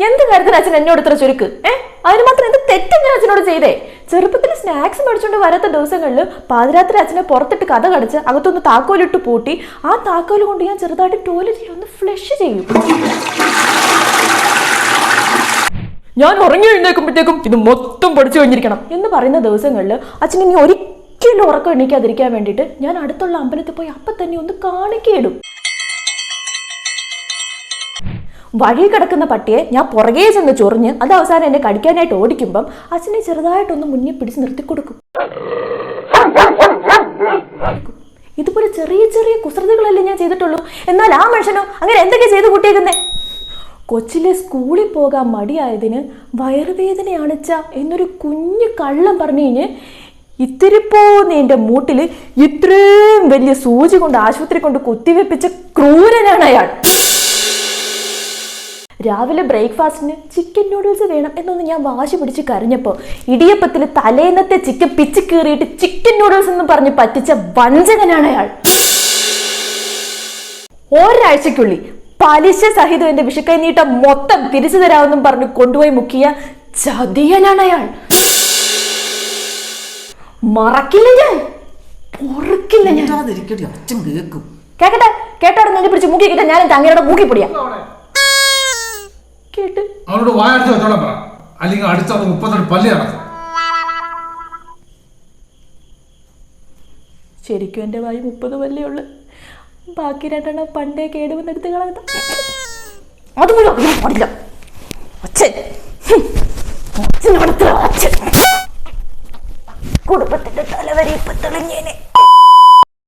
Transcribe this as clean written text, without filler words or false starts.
എന്ത് കാര്യത്തിന് അച്ഛൻ എന്നോട് ഇത്ര ചുരുക്ക്? അതിന് മാത്രം എന്ത് തെറ്റ് ഞാൻ അച്ഛനോട് ചെയ്തേ? ചെറുപ്പത്തിൽ സ്നാക്സ് മേടിച്ചോണ്ട് വരാത്ത ദിവസങ്ങളിൽ പാതിരാത്രി അച്ഛനെ പുറത്തിട്ട് കഥ കടിച്ച് അകത്തൊന്ന് താക്കോലിട്ട് പൂട്ടി ആ താക്കോല് കൊണ്ട് ഞാൻ ചെറുതായിട്ട് ടോയ്ലറ്റിൽ ഒന്ന് ഫ്ലഷ് ചെയ്യും. ഞാൻ ഉറങ്ങി എഴുന്നേക്കുമ്പോഴത്തേക്കും ഇത് മൊത്തം പഠിച്ചു കഴിഞ്ഞിരിക്കണം എന്ന് പറയുന്ന ദിവസങ്ങളിൽ അച്ഛൻ ഇനി ഒരിക്കലും ഉറക്കം എണീക്കാതിരിക്കാൻ വേണ്ടിയിട്ട് ഞാൻ അടുത്തുള്ള അമ്പലത്തിൽ പോയി അപ്പം തന്നെ ഒന്ന് കാണിക്കയിടും. വഴി കിടക്കുന്ന പട്ടിയെ ഞാൻ പുറകെ ചെന്ന് ചൊറിഞ്ഞ് അത് അവസാനം എന്നെ കടിക്കാനായിട്ട് ഓടിക്കുമ്പം അച്ഛനെ ചെറുതായിട്ടൊന്ന് മുന്നിൽ പിടിച്ച് നിർത്തിക്കൊടുക്കും. ഇതുപോലെ ചെറിയ ചെറിയ കുസൃതികളല്ലേ ഞാൻ ചെയ്തിട്ടുള്ളൂ. എന്നാൽ ആ മനുഷ്യനോ അങ്ങനെ എന്തൊക്കെ ചെയ്ത് കൂട്ടിയേക്കുന്നേ? കൊച്ചിലെ സ്കൂളിൽ പോകാൻ മടിയായതിന് വയറുവേദനയാണിച്ച എന്നൊരു കുഞ്ഞു കള്ളം പറഞ്ഞു കഴിഞ്ഞ് ഇത്തിരിപ്പോന്ന് എൻ്റെ മൂട്ടിൽ ഇത്രയും വലിയ സൂചി കൊണ്ട് ആശുപത്രി കൊണ്ട് കുത്തിവെപ്പിച്ച ക്രൂരനാണ് അയാൾ. രാവിലെ ബ്രേക്ക്ഫാസ്റ്റിന് ചിക്കൻ നൂഡിൽസ് വേണം എന്നൊന്ന് ഞാൻ വാശി പിടിച്ച് കരഞ്ഞപ്പോൾ ഇടിയപ്പത്തിൽ തലേന്നത്തെ ചിക്കൻ പിച്ച് കീറിയിട്ട് ചിക്കൻ നൂഡിൽസ് എന്ന് പറഞ്ഞ് പറ്റിച്ച വഞ്ചകനാണ് അയാൾ. ഒരാഴ്ചക്കുള്ളിൽ പലിശ സഹിതം എന്റെ വിഷുക്കൈ നീട്ടം മൊത്തം തിരിച്ചു തരാമെന്നും പറഞ്ഞ് കൊണ്ടുപോയി മുക്കിയ ചതിയനാണ് അയാൾ. മറക്കില്ല ഞാൻ, പൊറുക്കില്ല ഞാൻ. കേക്കട്ടെ കേട്ടോടെ ഞാൻ പിടിച്ച് മുക്കിക്കിட்ட ഞാൻ അങ്ങയുടെ മൂക്കിപ്പൊടിയാ കേട്ട് അവനോട് വായടിച്ച് വെച്ചോളാം പറ, അല്ലെങ്കിൽ അടിച്ചത് 30 പല്ലി നടക്കും. ശരിക്കും എൻ്റെ വായി 30 പല്ലേ ഉള്ളു. ബാക്കി 2 പണ്ടേ കേടുവന്നെടുത്ത് കളഞ്ഞ അതുപോലും അറിയാൻ പാടില്ല. അച്ഛൻ അച്ഛനോടത്ര അച്ഛൻ കുടുംബത്തിന്റെ തലവരി ഇപ്പൊ തെളിഞ്ഞേനെ.